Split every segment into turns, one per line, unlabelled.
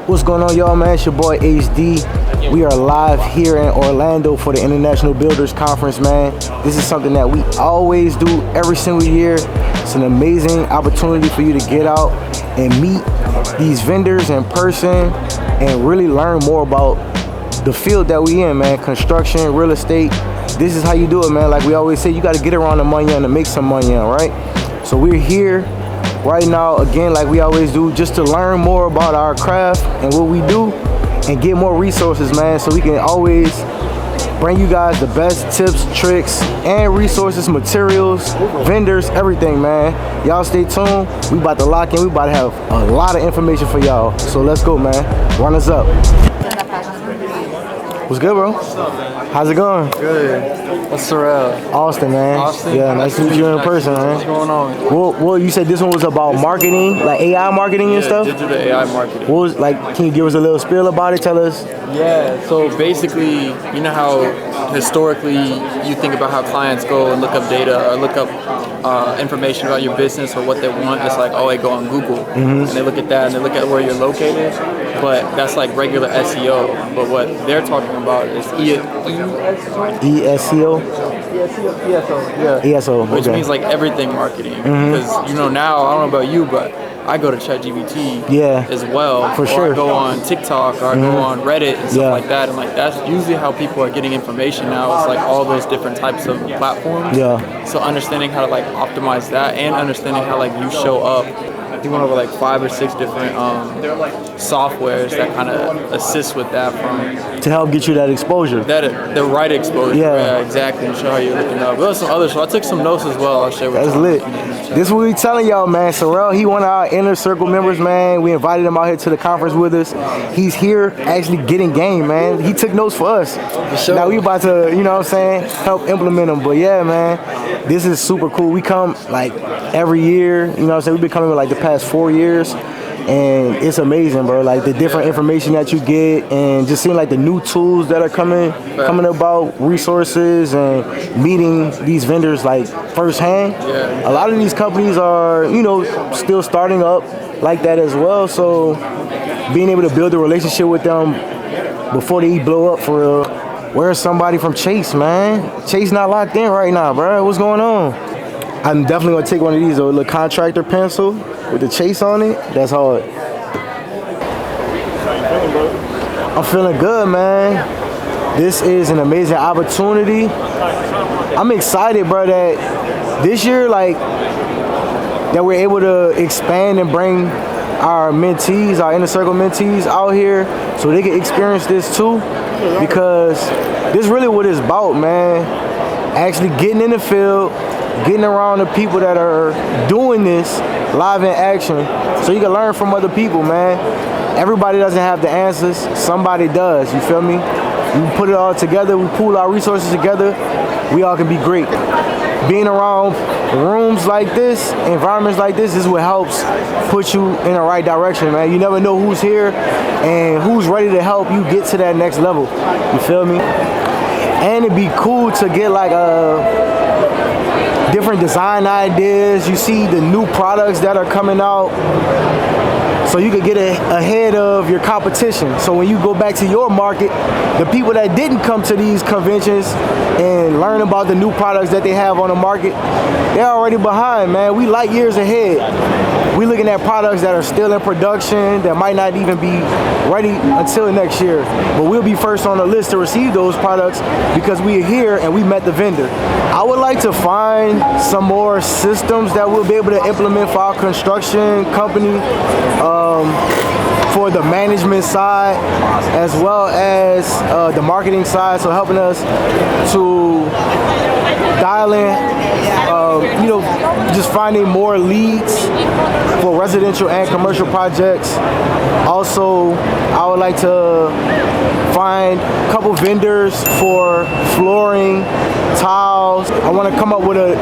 What's going on, y'all, man? It's your boy HD. We are live here in Orlando for the International Builders Conference, man. This is something that we always do every single year. It's an amazing opportunity for you to get out and meet these vendors in person and really learn more about the field that we in, man. Construction, real estate. This is how you do it, man. Like we always say, you got to get around the money and to make some money, right? So we're here right now, again, like we always do, just to learn more about our craft and what we do and get more resources, man, so we can always bring you guys the best tips, tricks, and resources, materials, vendors, everything, man. Y'all stay tuned. We about to lock in. We about to have a lot of information for y'all. So let's go, man. Run us up. What's good, bro? How's it going?
Good. What's Sorrel?
Austin, man.
Austin?
Yeah, nice to meet you in person, man.
What's going on?
Well, you said this one was about marketing, like AI marketing and stuff?
Digital AI marketing.
What was, like, can you give us a little spiel about it? Tell us.
Yeah, so basically, you know how historically you think about how clients go and look up data or look up information about your business or what they want. It's like, oh, they go on Google and they look at that and they look at where you're located. But that's like regular SEO. But what they're talking about is
ESEO? ESO,
which
okay.
means like everything marketing. Because, you know, now, I don't know about you, but I go to ChatGPT as well.
For sure.
Or I go on TikTok or I go on Reddit and stuff like that. And like that's usually how people are getting information now. It's like all those different types of platforms.
Yeah.
So understanding how to like optimize that and understanding how like you show up. He went over like 5 or 6 different softwares that kind of assist with that
to help get you that exposure.
The right exposure. Yeah, exactly. And show how you're looking up. There's some others, so I took some notes as well. I'll share with you.
That's lit. This is what we telling y'all, man. Sorrel, he one of our inner circle members, man. We invited him out here to the conference with us. He's here actually getting game, man. He took notes for us. For sure. Now we about to, you know what I'm saying, help implement them. But yeah, man, this is super cool. We come like every year, you know what I'm saying? We've been coming with like the past 4 years. And it's amazing, bro. Like the different information that you get, and just seeing like the new tools that are coming about, resources, and meeting these vendors like firsthand. A lot of these companies are, you know, still starting up like that as well. So being able to build a relationship with them before they blow up for real. Where's somebody from Chase, man? Chase not locked in right now, bro. What's going on? I'm definitely gonna take one of these, a little contractor pencil with the Chase on it. That's hard. I'm feeling good, man. This is an amazing opportunity. I'm excited, bro, that this year, like, that we're able to expand and bring our mentees, our inner circle mentees out here so they can experience this too, because this is really what it's about, man. Actually getting in the field, getting around the people that are doing this live in action so you can learn from other people, man. Everybody doesn't have the answers. Somebody does, you feel me? We put it all together, we pool our resources together, we all can be great. Being around rooms like this, environments like this is what helps put you in the right direction, man. You never know who's here and who's ready to help you get to that next level, you feel me? And it'd be cool to get like different design ideas. You see the new products that are coming out, so you could get ahead of your competition. So when you go back to your market, the people that didn't come to these conventions and learn about the new products that they have on the market, they're already behind, man. We light years ahead. We looking at products that are still in production that might not even be ready until next year. But we'll be first on the list to receive those products because we're here and we met the vendor. I would like to find some more systems that we'll be able to implement for our construction company, for the management side as well as the marketing side, so helping us to dial in, you know, just finding more leads for residential and commercial projects. Also, I would like to find a couple vendors for flooring, tiles. I want to come up with a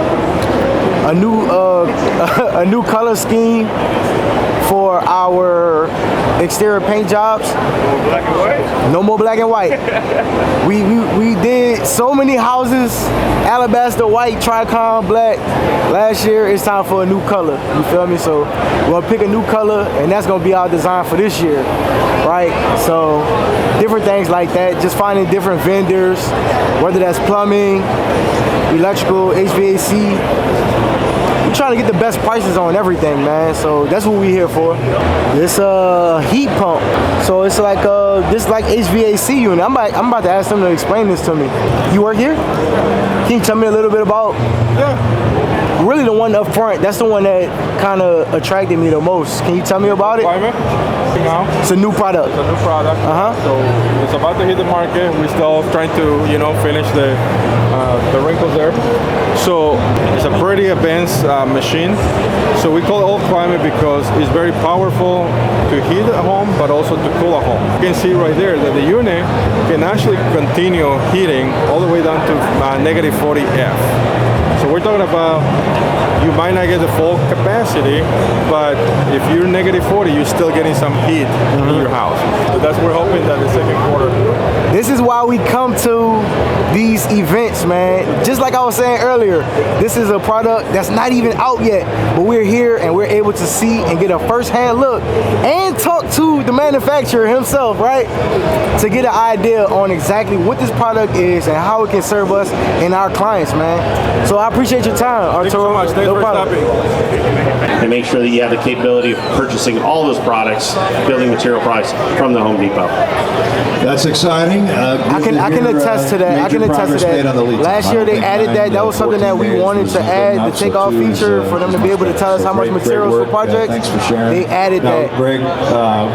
new color scheme for our exterior paint jobs.
Black and white?
No more black and white. we did so many houses, alabaster white, tricon black. Last year, it's time for a new color. You feel me? So we're gonna pick a new color, and that's gonna be our design for this year, right? So different things like that. Just finding different vendors, whether that's plumbing, electrical, HVAC. Trying to get the best prices on everything, man. So that's what we're here for. This heat pump. So it's like this like HVAC unit. I'm about to ask them to explain this to me. You work here? Can you tell me a little bit about?
Yeah.
Really the one up front. That's the one that kind of attracted me the most. Can you tell me about it?
Now.
It's a new product.
It's a new product. So it's about to hit the market. We're still trying to, finish the wrinkles there. So it's a pretty advanced machine. So we call it all climate because it's very powerful to heat a home, but also to cool a home. You can see right there that the unit can actually continue heating all the way down to negative 40 F. So we're talking about, you might not get the full capacity, but if you're negative 40, you're still getting some heat in your house. So that's we're hoping that the second quarter.
This is why we come to these events, man. Just like I was saying earlier, this is a product that's not even out yet, but we're here and we're able to see and get a first-hand look and talk to the manufacturer himself, right? To get an idea on exactly what this product is and how it can serve us and our clients, man. So I appreciate your time, Arturo.
Thank you so much. Thanks for stopping.
And make sure that you have the capability of purchasing all those products, building material products from the Home Depot.
That's exciting.
I can attest to that. I can attest to that. Last year they added that. That was something that we wanted to add, the takeoff feature, for them to be able to tell us how much materials for projects.
Thanks for sharing.
They added that.
Greg,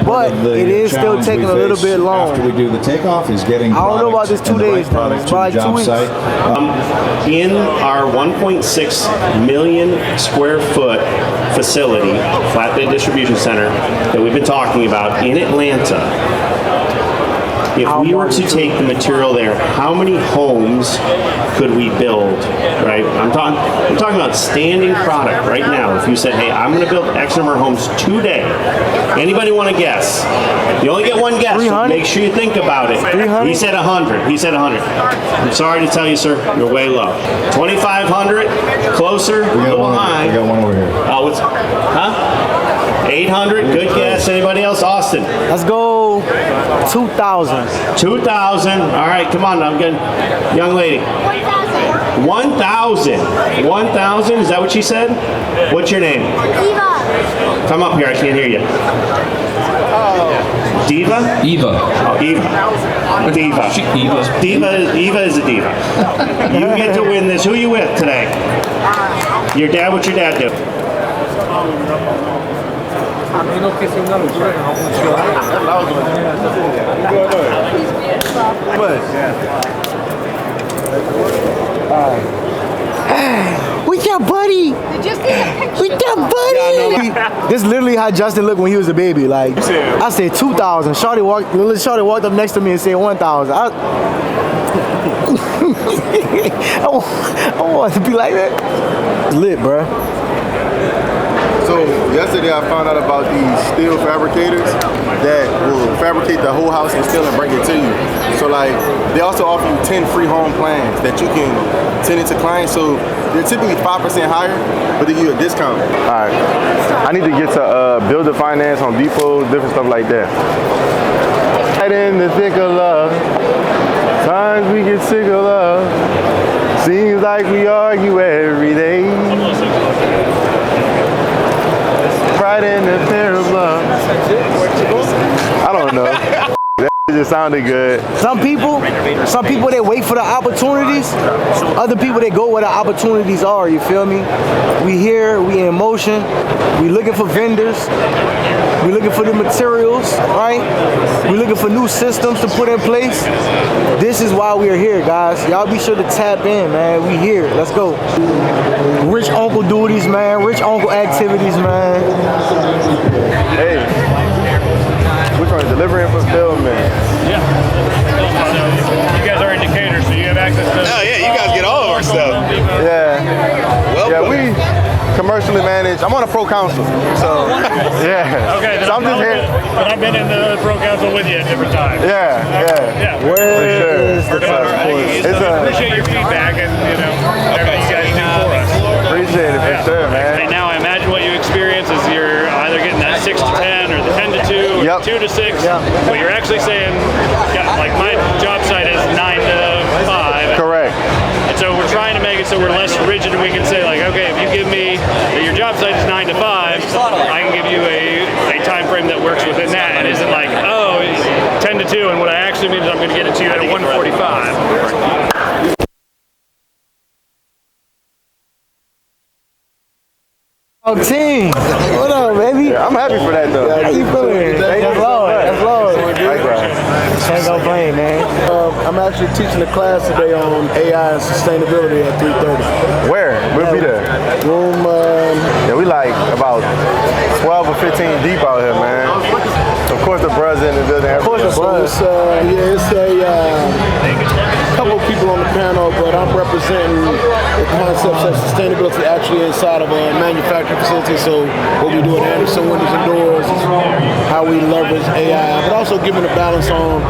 but it is still taking a little bit long.
After we do the takeoff is getting
I don't know about this 2 days, though. It's like 2 weeks.
In our 1.6 million square foot facility, flatbed distribution center that we've been talking about in Atlanta, if we were to take the material there, how many homes could we build, right? I'm talking about standing product right now. If you said, hey, I'm going to build X number of homes today, anybody want to guess? You only get one guess, so make sure you think about it.
300?
He said 100. He said 100. I'm sorry to tell you, sir, you're way low. 2,500, closer, a little high.
We got one over here.
Oh, what's, huh? 800, good guess. Anybody else? Austin.
Let's go 2,000.
2,000. All right, come on. I'm getting, young lady. 1,000. 1,000. Is that what she said? What's your name?
Eva.
Come up here. I can't hear you. Diva?
Eva.
Oh, Eva. Diva. Eva is a diva. You get to win this. Who are you with today? Your dad. What's your dad do?
We got buddy. We got buddy. This is literally how Justin looked when he was a baby. Like I said 2,000. Shawty walked up next to me and said 1,000. I want to be like that. It's lit, bruh.
So yesterday I found out about these steel fabricators that will fabricate the whole house in steel and bring it to you. So like they also offer you 10 free home plans that you can send it to clients. So they're typically 5% higher, but they give you a discount.
All right. I need to get to Builder Finance, Home Depot, different stuff like that. Right in the thick of love. Times we get sick of love. Seems like we argue every day. Right in the pair of love. I don't know. That just sounded good.
Some people they wait for the opportunities. Other people they go where the opportunities are. You feel me? We here, we in motion. We looking for vendors. We looking for the materials, right? We looking for new systems to put in place. This is why we are here, guys. Y'all be sure to tap in, man. We here. Let's go. Rich uncle duties, man. Rich uncle activities, man.
Hey, which one? Delivery and fulfillment.
Yeah. So you guys are in Decatur, so you have access to.
Oh yeah, you guys get all of our stuff.
Yeah.
Welcome.
Yeah, we
commercially managed. I'm on a pro council, so yeah.
Okay, then
So I'm just here.
But I've been in the pro council with you at different times.
Yeah.
Where is the
It's
I appreciate your feedback and everything you guys do for us.
appreciate it for sure, man.
And now I imagine what you experience is you're either getting that 6 to 10 or the 10 to 2 or
Yep.
2 to 6. But you're actually saying, like my job site is 9 to 5.
Correct.
And so we're trying to make it so we're less rigid and we can say like, okay, if you give me that your job site is 9 to 5, I can give you a time frame that works within that and isn't like, oh, 10 to 2 and what I actually mean is I'm going to get it to you at 1:45.
team? What up, baby?
I'm happy for that though.
How you feeling? That's Lord. That's Lord. Can't complain, man.
I'm actually teaching a class today on AI and sustainability at 3:30.
Where? We'll be there.
Room,
Yeah, we like about 12 or 15 deep out here, man. Of course, the Bruhz in the building. Of course, the
so it's, it's a couple of people on the panel, but I'm representing the concepts of sustainability actually inside of a manufacturing facility. So what we do at Anderson Windows and Doors is how we leverage AI, but also giving a balance on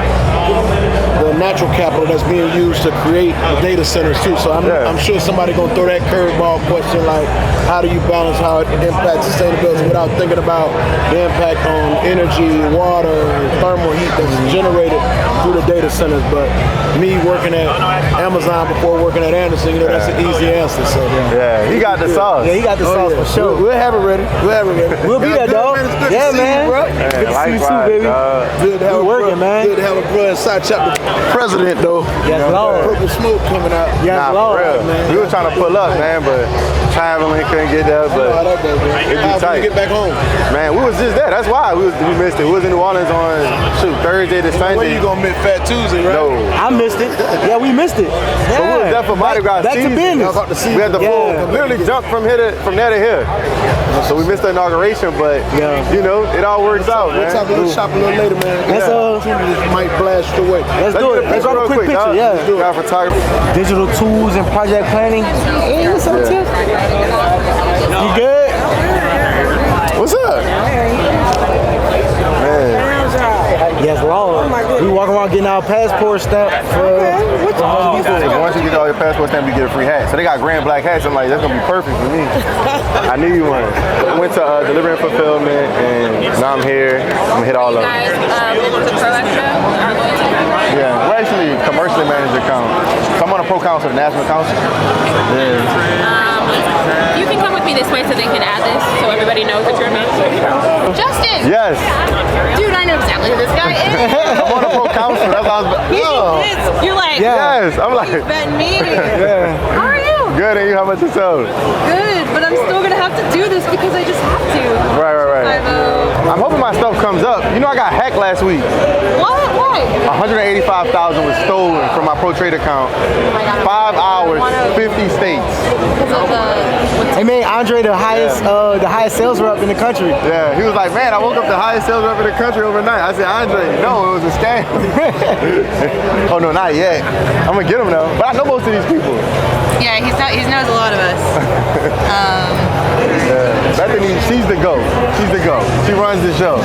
the natural capital that's being used to create the data centers too. So I'm sure somebody gonna throw that curveball question like, how do you balance how it impacts sustainability without thinking about the impact on energy, water, and thermal heat that's generated through the data centers. But me working at Amazon before working at Anderson, that's an easy answer. So
yeah, he got the sauce.
Yeah, he got the sauce for sure.
We'll have it ready.
We'll be there, dog. Yeah, man. Good to see you too, baby.
Good to have
working, man.
Good to have a Bruhz side chapter president, though.
Yes, Lord.
Purple smoke coming out.
Yes,
Nah,
Lord.
for real.
man.
We were trying to pull up, man, but traveling couldn't get there.
How
But
that go, man?
it'd be
How
tight.
we get back home?
Man, we was just there. That's why we missed it. We was in New Orleans on Thursday to
When
Sunday.
you gonna miss Fat Tuesday, right?
No.
I missed it. Yeah, we missed it. Yeah.
But we was there for Mardi Gras
Back to
season.
business.
We had the full,
Yeah.
literally jump from there to here. So we missed the inauguration, but you know, it all works out,
We'll
man.
talk a little shop a little later, man.
Let's,
might blast your way.
Let's do it. Let's grab a quick picture. Yeah.
Got photography.
Digital tools and project planning. Hey, what's up, Tiff? You good?
What's up? Man.
Yes, Lord. We walk around getting our passport stamped for
Once you get all your passport stamp, you get a free hat. So they got grand black hats. I'm like, that's gonna be perfect for me. I need one. I went to delivery and fulfillment, and now I'm here. I'm gonna hit all of them. Yeah, we're actually commercially managed account. So I'm on a pro council, the national council. Yeah.
You can come with me this way so they can add this so everybody knows that you're a manager. Justin!
Yes.
Dude, I know exactly who this guy is.
I'm on a pro council. That's how I was.
You're like,
Yes. I'm like,
bet me.
yeah.
How are you?
Good, and you? How much you sold?
Good, but I'm still gonna have to do this because I just have to.
Right. I'm hoping my stuff comes up. You know, I got hacked last week.
What? Why?
185,000 was stolen from my pro trade account. 5 hours, 50 states.
Because of the...
They made Andre the highest sales rep in the country.
Yeah, he was like, man, I woke up the highest sales rep in the country overnight. I said, Andre, no, it was a scam. Oh no, not yet. I'm gonna get him though. But I know most of these people.
Yeah, he knows a lot of us.
Bethany, she's the GOAT. She's the GOAT. She runs the show.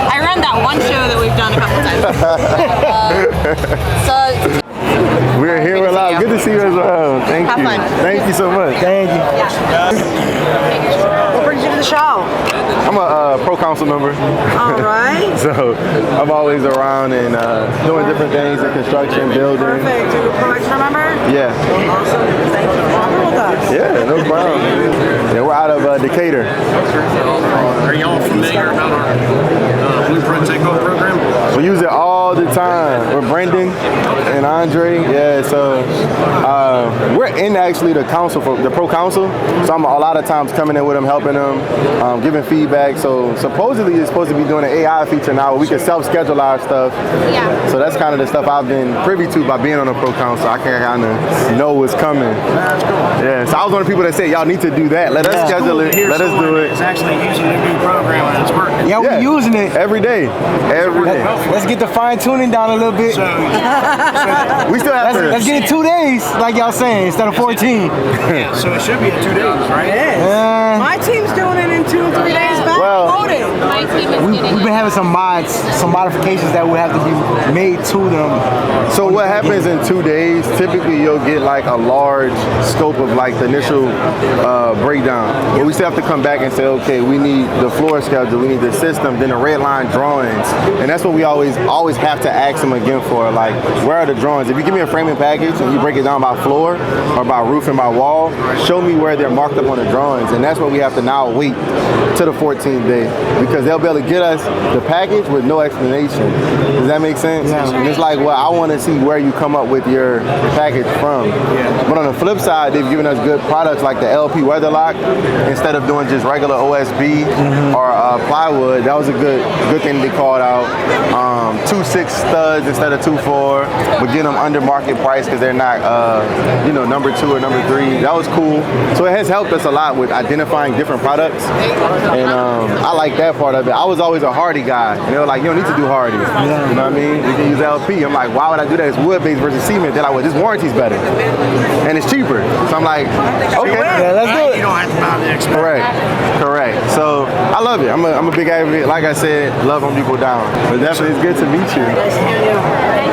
I run that one show that we've done a couple times.
We're here, we're live. Good to see you as well. Thank
Have
you.
fun.
Thank you so much.
Thank you.
What brings you to the show?
I'm a pro council member.
All right.
So I'm always around and doing different things in construction, building.
Perfect. You're a pro expert member?
Yeah.
Awesome. Thank you for talking with us.
Yeah, no problem. Yeah, we're out of Decatur.
Are y'all familiar about our Blueprint Takeover program?
We use it all the time. We're Brendan and Andre. Yeah, so we're in actually the council, for the pro council. So I'm a lot of times coming in with them, helping them, giving feedback. So supposedly it's supposed to be doing an AI feature now where we can self-schedule our stuff.
Yeah.
So that's kind of the stuff I've been privy to by being on the pro council. I can kind of know what's coming.
That's cool.
Yeah, so I was one of the people that said, y'all need to do that. Let us schedule it. Let us do it.
It's actually using a new program and it's working.
Yeah, we're using it.
Every day. Every day.
Let's get the fine tuning down a little bit.
We still have to.
Let's get it 2 days, like y'all saying, instead of 14 14.
Yeah, so it should be in 2 days, right?
My team's doing it in 2 or 3 days back.
My team is getting
We've been having some modifications that would have to be made to them.
So what happens in 2 days, typically you'll get like a large scope of like the initial breakdown. But we still have to come back and say, okay, we need the floor schedule, we need the system, then the red line drawings. And that's what we always have to ask them again for, like, where are the drawings? If you give me a framing package and you break it down by floor or by roof and by wall, show me where they're marked up on the drawings. And that's what we have to now wait to the 14th day, because they'll be able to get us the package with no explanation. Does that make sense?
Yeah.
And it's like, well, I want to see where you come up with your package from. But on the flip side, they've given us good products like the LP weather lock. Instead of doing just regular OSB or plywood, that was a good thing they called out. 2.6 studs instead of 2.4, but getting them under market price because they're not, number 2 or number 3. That was cool. So it has helped us a lot with identifying different products, and I like that part of it. I was always a hardy guy, and they were like, you don't need to do hardy. You know what I mean? You can use LP. I'm like, why would I do that? It's wood-based versus cement. They're like, well, this warranty's better, and it's cheaper. So I'm like, okay, yeah, let's do it.
You don't have to buy the expert.
Correct. So I love it. I'm a big advocate. Like I said, love Home Depot down. But definitely, it's good to meet you.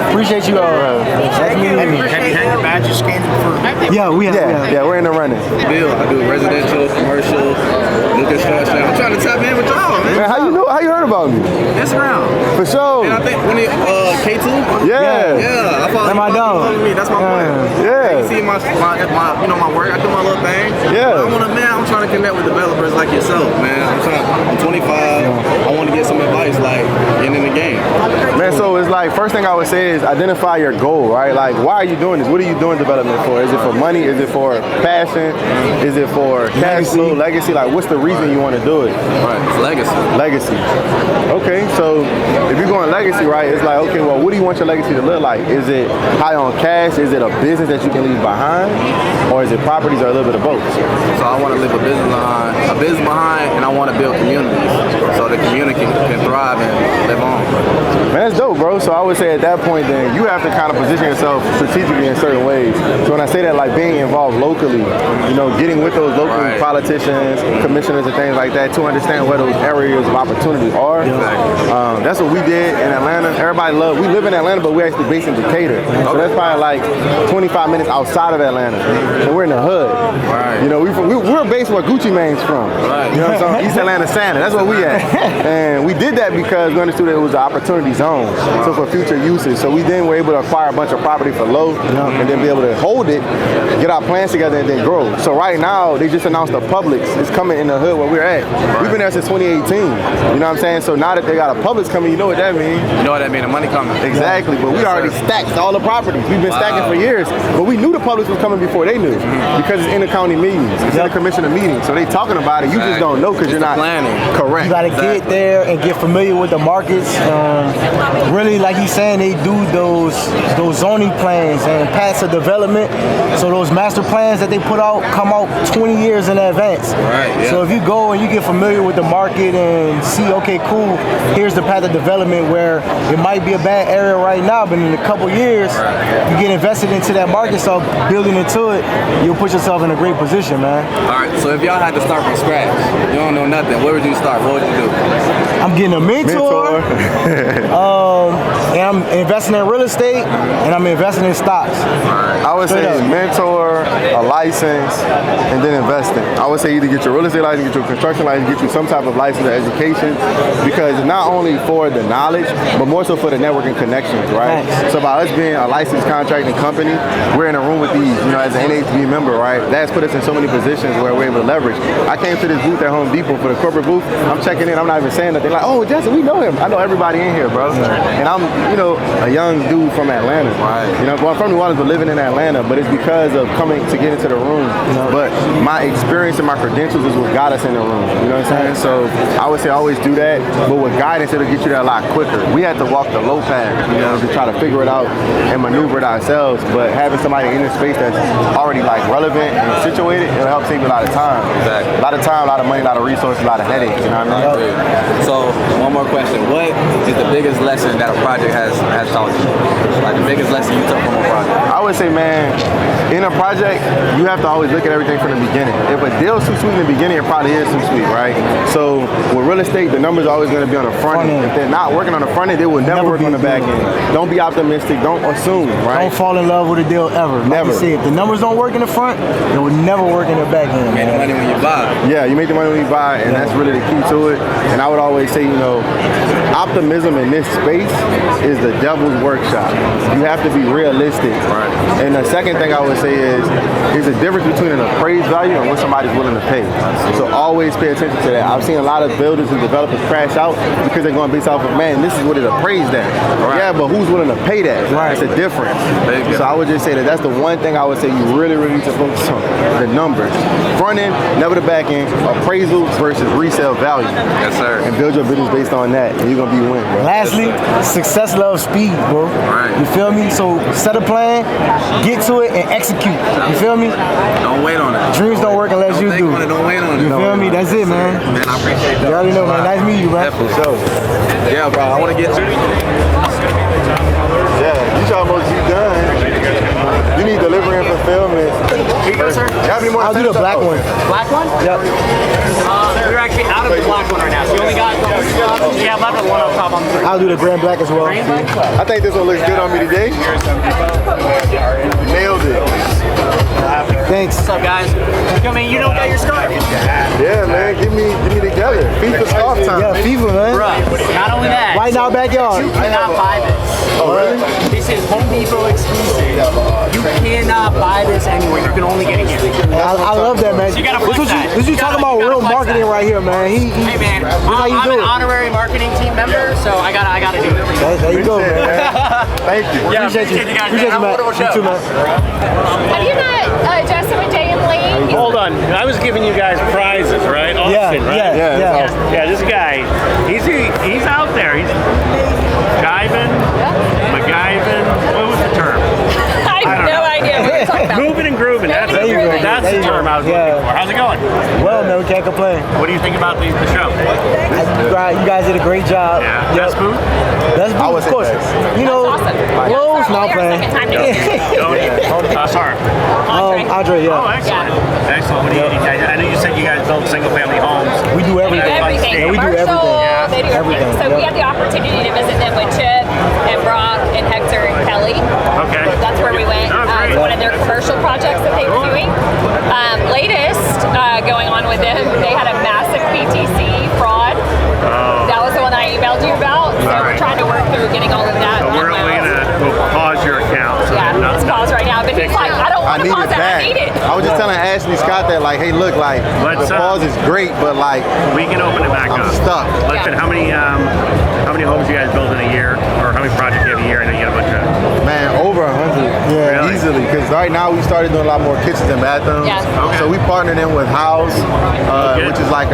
Appreciate you all. Nice meeting you.
Have you had your badges scanned for?
Yeah, we have.
Yeah, we're in the running.
Bill, I do residential, commercial, new construction. I'm trying to tap in with y'all, man.
Man, how you heard about me?
Instagram.
For sure.
And I think when K2.
Yeah.
I follow
That's my dog.
That's my boy.
Yeah.
You see my work. I do my little thing.
Yeah.
I'm trying to connect with developers like yourself, man. I'm 25. I want to get some advice, like getting in the game.
Man, so it's like, first thing I would say is identify your goal, right? Like, why are you doing this? What are you doing development for? Is it for money? Is it for passion? Is it for cash flow, legacy? Like, what's the reason you want to do it?
Right, it's legacy.
Legacy. Okay, so if you're going legacy, right, it's like, okay, well, what do you want your legacy to look like? Is it high on cash? Is it a business that you can leave behind? Or is it properties or a little bit of both?
So I want to leave a business behind, and I want to build communities so the community can thrive and live on.
Man, that's dope, bro. So I would say at that point, then you have to kind of position yourself strategically in certain ways. So when I say that, like being involved locally, getting with those local politicians, commissioners, and things like that to understand where those areas of opportunity are. That's what we did in Atlanta. We live in Atlanta, but we're actually based in Decatur. So that's probably like 25 minutes outside of Atlanta. And we're in the hood.
Right.
We're based where Gucci Mane's from.
Right.
You know what I'm saying? East Atlanta, Santa. That's where we at. And we did that because we understood that it was an opportunity zone. So for future uses. So we then were able to acquire a bunch of property for low and then be able to hold it, get our plans together, and then grow. So right now, they just announced the Publix is coming in the hood where we're at. We've been there since 2018. You know what I'm saying? So now that they got a Publix coming, you know what that means.
You know what that means? The money coming.
Exactly. But we already stacked all the properties. We've been stacking for years. But we knew the Publix was coming before they knew. Because it's in the county meetings. It's in the commissioner meetings. So they talking about it. You just don't know because you're not
planning.
Correct.
You gotta get there and get familiar with the markets. Really, like he's saying, they do those zoning plans and pass a development. So those master plans that they put out come out 20 years in advance.
Right. Yeah.
So if you go and you get familiar with the market and see, okay, cool, here's the path of development where it might be a bad area right now, but in a couple years, you get invested into that market, start building into it, you'll put yourself in a great position, man.
All right. So if y'all had to start from scratch, you don't know nothing, where would you start? What would you do?
I'm getting a mentor. And I'm investing in real estate, and I'm investing in stocks.
I would say mentor, a license, and then investing. I would say either get your real estate license, get your construction license, get you some type of license or education, because it's not only for the knowledge, but more so for the networking connections, right? Nice. So by us being a licensed contracting company, we're in a room with these, as an NHB member, right? That's put us in so many positions where we're able to leverage. I came to this booth at Home Depot for the corporate booth. I'm checking in, I'm not even saying nothing. Like, oh, Jesse, we know him. I know everybody in here, bro. And I'm, a young dude from Atlanta. Right. Well, I'm from New Orleans, but living in Atlanta, but it's because of coming to get into the room. But my experience and my credentials is what got us in the room. You know what I'm saying? So I would say always do that, but with guidance, it'll get you there a lot quicker. We had to walk the low path, to try to figure it out and maneuver it ourselves, but having somebody in the space that's already relevant and situated, it'll help save you a lot of time. Exactly. A lot of time, a lot of money, a lot of resources, a lot of headaches, you know what I mean?
So one more question. What is the biggest lesson that a project has taught you? Like the biggest lesson you took from a project?
I would say, man, in a project, you have to always look at everything from the beginning. If a deal's too sweet in the beginning, it probably is too sweet, right? So with real estate, the numbers are always going to be on the front end. If they're not working on the front end, they will never work on the back end. Don't be optimistic. Don't assume, right?
Don't fall in love with a deal ever.
Never.
Like you said, if the numbers don't work in the front, it will never work in the back end.
You make the money when you buy.
Yeah, you make the money when you buy, and that's really the key to it. And I would always say, optimism in this space is the devil's workshop. You have to be realistic.
Right.
And the second thing I would say is there's a difference between an appraised value and what somebody's willing to pay. So always pay attention to that. I've seen a lot of builders and developers crash out because they're going based off of, man, this is what it appraised at. Right. Yeah, but who's willing to pay that? Right. It's a difference. So I would just say that's the one thing I would say you really, really need to focus on. The numbers. Front end, never the back end. Appraisal versus resale value.
Yes, sir.
And build your business based on that, and you're going to be winning, bro.
Lastly, success loves speed, bro.
Right.
You feel me? So set a plan, get to it, and execute. You feel me?
Don't wait on it.
Dreams don't work unless you do.
Don't wait on it.
You feel me? That's it, man.
Man, I appreciate that.
You already know, man. Nice meeting you, man.
Definitely. So, yeah, bro, I want to get to
Yeah, you almost you done. You need delivery and fulfillment.
Here you go, sir.
You have any more?
I'll do the black one.
Black one?
Yep.
We're actually out of the black one right now. So you only got yeah, left with one up top on the three.
I'll do the grand black as well.
I think this one looks good on me today. Nailed it.
Thanks.
What's up, guys? I mean, you don't got your scarf.
Yeah, man. Get me together. FIFA scarf time.
Yeah, FIFA, man.
Bruh, not only that.
Right now, backyard.
You cannot buy this.
Oh, really?
This is Home Depot exclusive. You cannot buy this anywhere. You can only get it here.
I love that, man.
So you gotta flex that.
This you talking about real marketing right here, man.
Hey, man.
how you
I'm
do
an
it.
honorary marketing team member, so I gotta do it.
There you go, man.
Thank you.
Yeah,
Appreciate you.
you guys.
Appreciate you, man. You too, man.
Have you met Justin with Jay and Lee?
Hold on, I was giving you guys prizes, right? Austin, right?
Yeah.
This guy, he's out there. He's jiving, MacGyving. What was the term?
I have no idea what you're talking about.
Moving and grooving. That's
Moving and grooving.
that's the term I was looking for. How's it going?
Well, man, we can't complain.
What do you think about the show?
You guys did a great job.
Yeah.
Yep.
Best food?
That's
I would
of
say
course.
best.
You know,
That's awesome.
Rose, not playing.
Second time to
Sorry.
Andre, yeah.
Oh, excellent. Excellent. What do you guys? I know you said you guys build single-family homes.
We do everything.
Everything.
Yeah, we do
Commercial,
everything.
they do everything. So we
Yep.
had the opportunity to visit them with Chip and Brock and Hector and Kelly.
Okay.
That's where we went.
Oh, great.
One of their commercial projects that they were doing. Latest going on with them, they had a massive BTC fraud. That was the one I emailed you about. So we're trying to work through getting all of that.
So we'll pause your account. So
Yeah, it's paused right now. But he's like, I don't want to pause it. I need it.
I was just telling Ashley Scott that, like, hey, look, like, the pause is great, but, like,
we can open it back
I'm
up.
stuck.
Listen, how many homes you guys build in a year, or how many projects you have a year, and then you get a bunch of?
Man, over 100.
Yeah, really?
Easily. Because right now we started doing a lot more kitchens and bathrooms.
Yeah.
Okay.
So we partnered in with House, which is like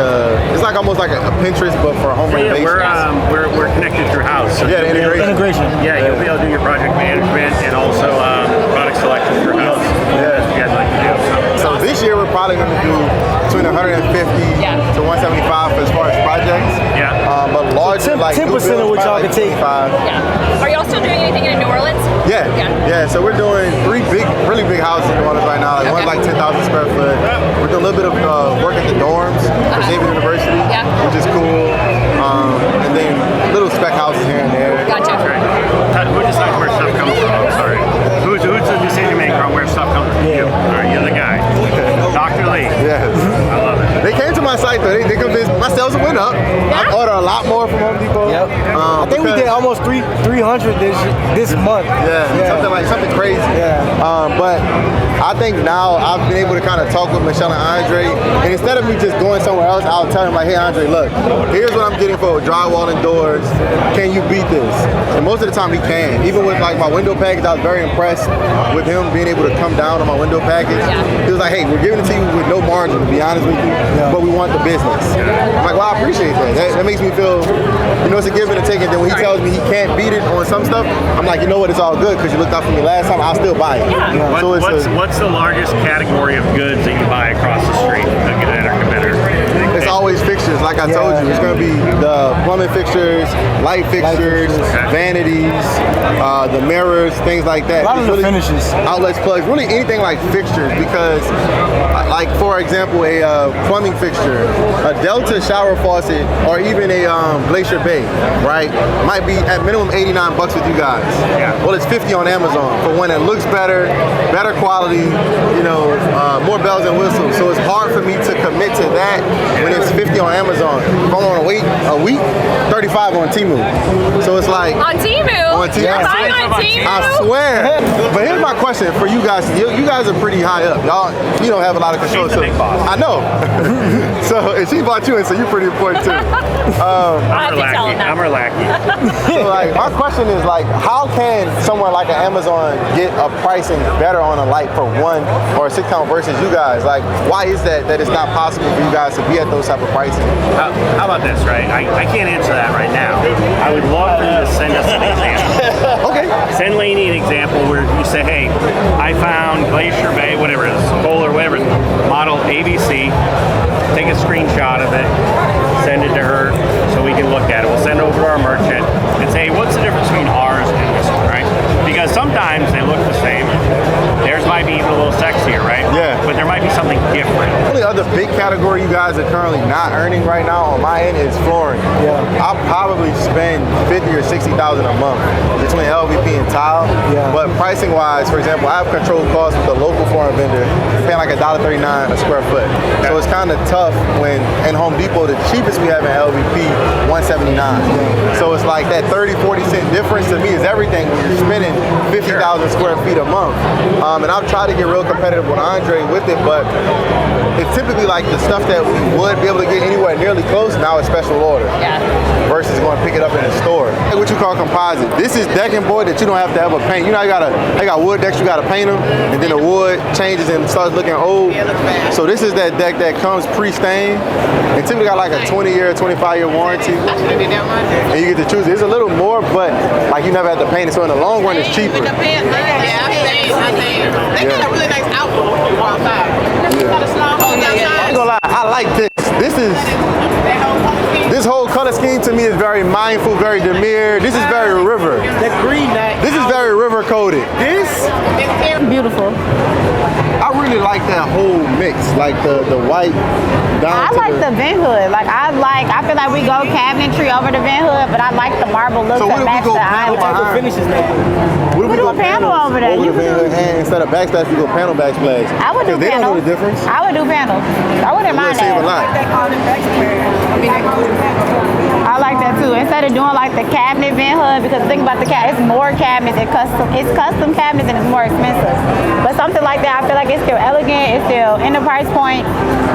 it's like almost like a Pinterest, but for home renovation.
We're connected through House. So
Yeah, the integration.
Yeah, you'll be able to do your project management and also product selection through House.
Yeah.
That's what you guys like to do.
So this year we're probably going to do between 150 to 175 as far as projects.
Yeah.
But larger, like
10% of what y'all can take.
Yeah. Are y'all still doing anything in New Orleans?
Yeah. So we're doing 3 really big houses in New Orleans right now. Like one's like 10,000 square foot. We're doing a little bit of work at the dorms for Xavier University, which is cool. And then little spec houses here and there.
Gotcha.
Who decides where stuff comes from? I'm sorry. Who's the decision maker on where stuff comes from? You. All right, you're the guy. Dr. Lee.
Yes.
I love it.
They came to my site though. They convinced my sales went up. I order a lot more from Home Depot.
Yep. I think we did almost 300 this month.
Yeah. Something crazy.
Yeah.
But I think now I've been able to kind of talk with Michelle and Andre, and instead of me just going somewhere else, I'll tell him like, hey Andre, look, here's what I'm getting for drywall and doors. Can you beat this? And most of the time he can. Even with like my window package, I was very impressed with him being able to come down on my window package. He was like, hey, we're giving it to you with no margin, to be honest with you, but we want the business. I'm like, well, I appreciate that. That makes me feel, it's a give and a take. And then when he tells me he can't beat it on some stuff, I'm like, you know what, it's all good because you looked out for me last time. I'll still buy it. So
What's the largest category of goods that you buy across the street that are competitors?
It's always fixtures. fixtures, like I told you. It's going to be the plumbing fixtures, light fixtures, vanities, the mirrors, things like that.
A lot of the finishes.
Outlets, plugs, really anything like fixtures, because like for example, a plumbing fixture, a Delta shower faucet, or even a Glacier Bay, right? Might be at minimum $89 with you guys. Well, it's $50 on Amazon for one that looks better quality, you know, more bells and whistles. So it's hard for me to commit to that when it's $50 on Amazon. If I want to wait a week, $35 on Temu. So it's like
on Temu.
On Temu.
You're buying on Temu.
I swear. But here's my question for you guys. You guys are pretty high up. Y'all, you don't have a lot of control.
She's the big boss.
I know. So and she bought you in, so you're pretty important too.
I'm her lackey.
So like, my question is like, how can someone like an Amazon get a pricing better on a light for one or a 6-count versus you guys? Like, why is that it's not possible for you guys to be at those type of pricing?
How about this, right? I can't answer that right now. I would love for you to send us an example.
Okay.
Send Lainey an example where you say, hey, I found Glacier Bay, whatever it is, Kohler, whatever it is, model ABC. Take a screenshot of it, send it to her so we can look at it. We'll send it over to our merchant and say, hey, what's the difference between ours and this one, right? Because sometimes they look the same. Theirs might be even a little sexier, right?
Yeah.
But there might be something different.
The only other big category you guys are currently not earning right now on my end is flooring.
Yeah.
I'll probably spend $50,000 or $60,000 a month between LVP and tile.
Yeah.
But pricing wise, for example, I have controlled costs with a local flooring vendor, paying like $1.39 a square foot. So it's kind of tough when in Home Depot, the cheapest we have in LVP, $179. So it's like that 30-40 cent difference to me is everything when you're spending 50,000 square feet a month. And I've tried to get real competitive with Andre with it, but it's typically like the stuff that we would be able to get anywhere nearly close, now it's special order. Versus going to pick it up in a store. Like what you call composite. This is decking board that you don't have to ever paint. You know, they got wood decks, you got to paint them, and then the wood changes and starts looking old. So this is that deck that comes pre-stained, and typically got like a 20-year, 25-year warranty. And you get to choose it. It's a little more, but like you never have to paint it, so in the long run it's cheaper.
They got a really nice outdoor outside.
I'm gonna lie, I like this. This whole color scheme to me is very mindful, very demure. This is very river.
That green night.
This is very river coded.
This
Beautiful.
I really like that whole mix, like the white down
I
to
like the vent hood. I feel like we go cabinetry over the vent hood, but I like the marble look
So what
that
if we
match
go
the
panel
island.
behind?
finishes now.
What if
We do a panel over there.
Over
You
the
can
van
do-
hood, and instead of backsplash, we go panel backsplash.
I would do
'Cause they don't
panels.
know the difference.
I would do panels. I wouldn't
We'll
mind
save a
that.
lot.
I like that too. Instead of doing like the cabinet vent hood, because think about the cabinet, it's more cabinets, it's custom cabinets and it's more expensive. But something like that, I feel like it's still elegant, it's still in the price point,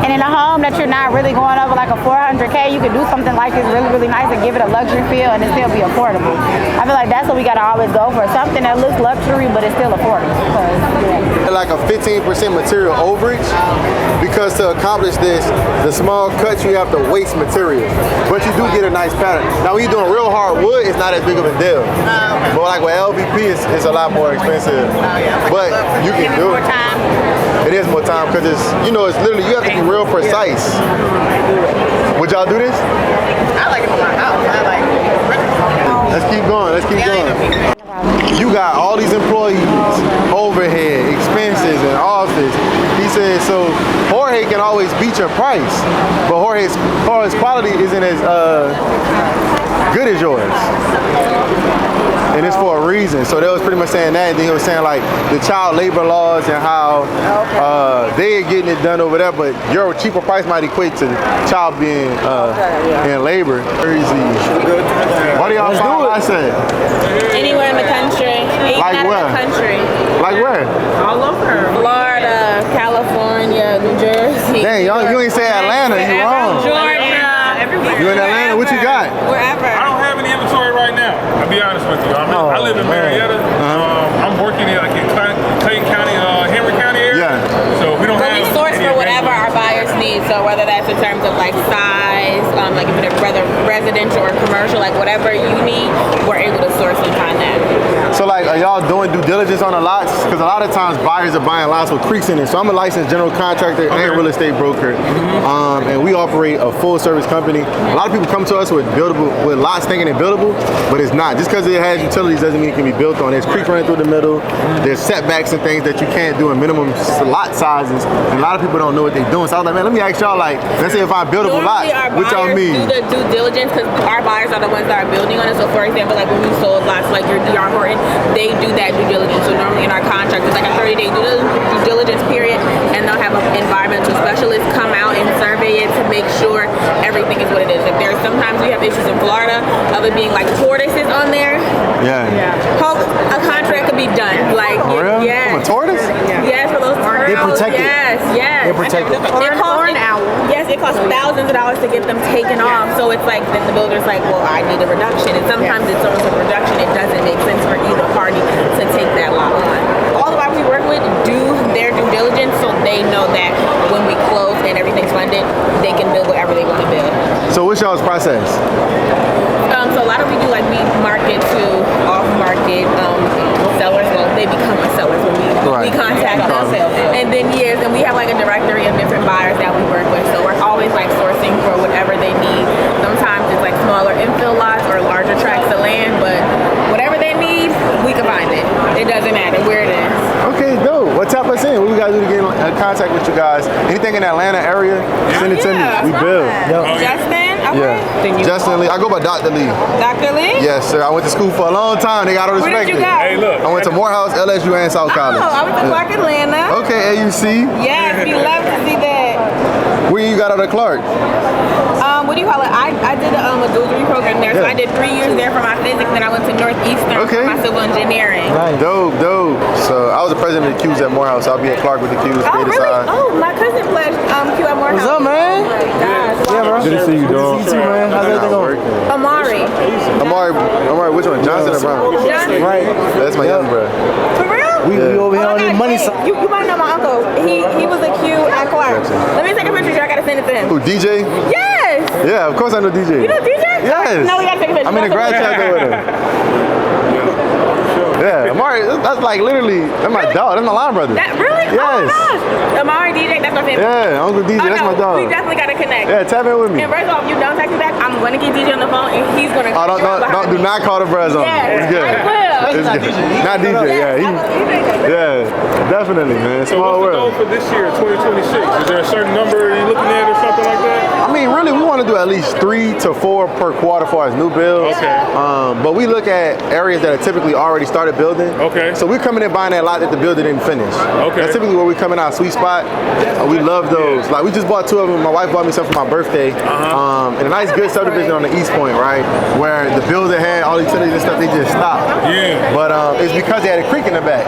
and in a home that you're not really going over like a $400K, you could do something like this really, really nice and give it a luxury feel and it still be affordable. I feel like that's what we gotta always go for, something that looks luxury but it's still affordable.
Like a 15% material overage, because to accomplish this, the small cuts you have to waste material, but you do get a nice pattern. Now when you're doing real hard wood, it's not as big of a deal. But like with LVP, it's a lot more expensive. But you can do it. It is more time because it's literally, you have to be real precise. Would y'all do this?
I like it for my house. I like it.
Let's keep going. You got all these employees, overhead, expenses, and office. He said, so Jorge can always beat your price, but Jorge's quality isn't as good as yours. And it's for a reason. So they was pretty much saying that, and then he was saying like the child labor laws and how they're getting it done over there, but your cheaper price might equate to the child being in labor. Crazy. What do y'all find what I said?
Anywhere in the country.
Like
Out
where?
of the country.
Like where?
All over. Florida, California, New Jersey.
Dang, you ain't say Atlanta, you wrong.
Georgia, everywhere.
You in Atlanta? What you got?
Wherever.
I don't have any inventory right now. I'll be honest with you. I live in Marietta. I'm working in Clayton County, Henry County area.
Yeah.
So we don't
But
have.
we source for whatever our buyers need. So whether that's in terms of like size, like if it's whether residential or commercial, like whatever you need, we're able to source and find that.
So like, are y'all doing due diligence on the lots? Because a lot of times buyers are buying lots with creeks in it. So I'm a licensed general contractor and real estate broker, and we operate a full service company. A lot of people come to us with lots thinking they're buildable, but it's not. Just because it has utilities doesn't mean it can be built on. There's creek running through the middle. There's setbacks and things that you can't do in minimum lot sizes. And a lot of people don't know what they're doing. So I was like, man, let me ask y'all, like, let's say if I buildable lots, what y'all mean?
Do the due diligence because our buyers are the ones that are building on it. So for example, like when we sold lots like your DR Horton, they do that due diligence. So normally in our contract, it's like a 30-day due diligence period, and they'll have an environmental specialist come out and survey it to make sure everything is what it is. If there's sometimes we have issues in Florida of it being like tortoises on there. A contract could be done. Like yes.
From a tortoise?
Yes, for those turtles.
They protect it.
Yes.
They protect it.
Yes, it costs thousands of dollars to get them taken off. So it's like then the builder's like, well, I need a reduction. And sometimes it's almost a reduction. It doesn't make sense for either party to take that lot on. All the buyers we work with do their due diligence so they know that when we close and everything's funded, they can build whatever they want to build.
So what's y'all's process?
So a lot of we do like we market to off-market sellers. Well, they become a seller when we contact them. And then and we have like a directory of different buyers that we work with. So we're always like sourcing for whatever they need. Sometimes it's like smaller infill lots or larger tracts of land, but whatever they need, we can find it. It doesn't matter where it is.
Okay, dope. Well, tap us in. What we gotta do to get in contact with you guys? Anything in the Atlanta area, send it to me. We build.
Justin? Okay.
Justin Lee. I go by Dr. Lee.
Dr. Lee?
Yes, sir. I went to school for a long time. They gotta respect it.
Where did you go? Hey,
look.
I went to Morehouse, LSU, and South College.
Oh, I went to Clark Atlanta.
Okay, AUC.
Yes, we love to see that.
Where you got out of Clark?
What do you call it? I did a dual degree program there, so I did 3 years there for my physics, then I went to Northeastern for my civil engineering.
Nice. Dope. So I was the president of the Qs at Morehouse. I'll be at Clark with the Qs.
Oh, really? Oh, my cousin pledged Q at Morehouse.
What's up, man?
Oh my gosh.
Yeah, bro.
Good to see you, dog.
Good to see you too, man. How's everything going?
Amari, which one? Johnson or Brown?
Johnson.
Right.
That's my young brother.
For real?
We over here on the money side.
You might know my uncle. He was a Q at Clark. Let me take a picture. I gotta send it to him.
Who, DJ?
Yes.
Yeah, of course I know DJ.
You know DJ?
Yes.
No, we gotta take a picture.
I'm in a grad chapter with him. Yeah, Amari, that's like literally, that's my dog. That's my line brother.
Really?
Yes.
Oh my gosh. Amari DJ, that's my favorite.
Yeah, Uncle DJ, that's my dog.
We definitely gotta connect.
Yeah, tap in with me.
And first of all, if you don't text me back, I'm gonna get DJ on the phone and he's gonna.
Do not call the Bruhz on me. It's good.
I will.
It's good. Not DJ, yeah. Definitely, man. Small world.
So what's the goal for this year, 2026? Is there a certain number you're looking at or something like that?
I mean, really, we want to do at least 3 to 4 per quarter for our new builds.
Okay.
But we look at areas that are typically already started building.
Okay.
So we're coming in buying that lot that the builder didn't finish.
Okay.
That's typically where we come in our sweet spot. We love those. Like we just bought 2 of them. My wife bought me some for my birthday. In a nice, good subdivision on the East Point, right, where the builder had all the utilities and stuff. They just stopped.
Yeah.
But it's because they had a creek in the back.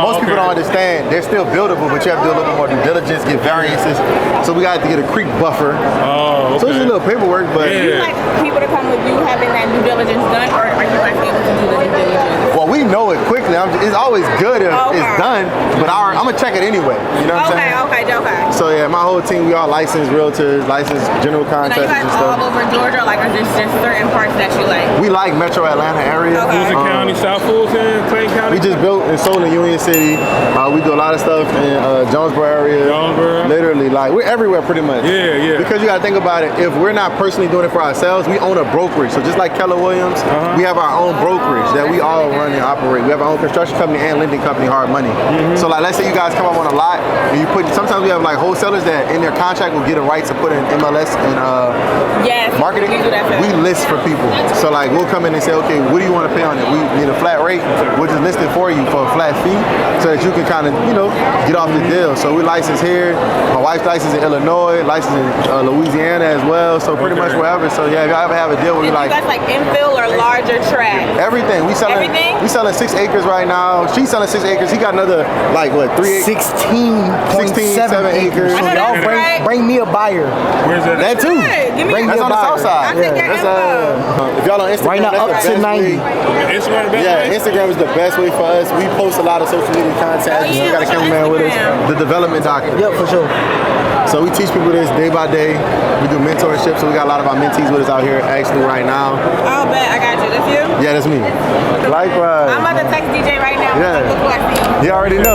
Most people don't understand. They're still buildable, but you have to do a little bit more due diligence, get variances. So we got to get a creek buffer.
Oh, okay.
So it's a little paperwork, but
Do you like people to come with you having that due diligence done, or are you like able to do the due diligence?
well, we know it quickly. It's always good if it's done, but I'm gonna check it anyway. You know what I'm saying?
Okay.
So yeah, my whole team, we all licensed realtors, licensed general
Now
contractors
you guys
and stuff.
all over Georgia, like, or there's just certain parts that you like?
We like Metro Atlanta area.
Fulton County, South Fulton, Clayton County.
We just built and sold in Union City. We do a lot of stuff in Jonesboro area. Literally, like we're everywhere pretty much.
Yeah.
Because you gotta think about it. If we're not personally doing it for ourselves, we own a brokerage. So just like Keller Williams, we have our own brokerage that we all run and operate. We have our own construction company and lending company, Hard Money. So like, let's say you guys come up on a lot and you put. Sometimes we have like wholesalers that in their contract will get a right to put in MLS and marketing. We list for people. So like we'll come in and say, okay, what do you want to pay on it? We need a flat rate. We'll just list it for you for a flat fee so that you can kind of, get off the deal. So we license here. My wife's licensed in Illinois, licensed in Louisiana as well. So pretty much wherever. So yeah, if y'all ever have a deal where
you
like.
You guys like infill or larger tract?
Everything. We selling 6 acres right now. She's selling 6 acres. He got another 3 acres.
16.7
acres.
So y'all bring me a buyer.
Where's that?
That too.
Bring
That's
me a
on the
buyer.
south side. If y'all on Instagram,
right now
that's
up
the
to
best
90.
way.
Instagram,
Instagram is the best way for us. We post a lot of social media content. We got a cameraman with us. The development doctor.
Yep, for sure.
So we teach people this day by day. We do mentorship. So we got a lot of our mentees with us out here actually right now.
Oh, bet. I got you. That's you?
Yeah, that's me. Likewise.
I'm about to text DJ right now.
Yeah.
Look who I see.
You already know.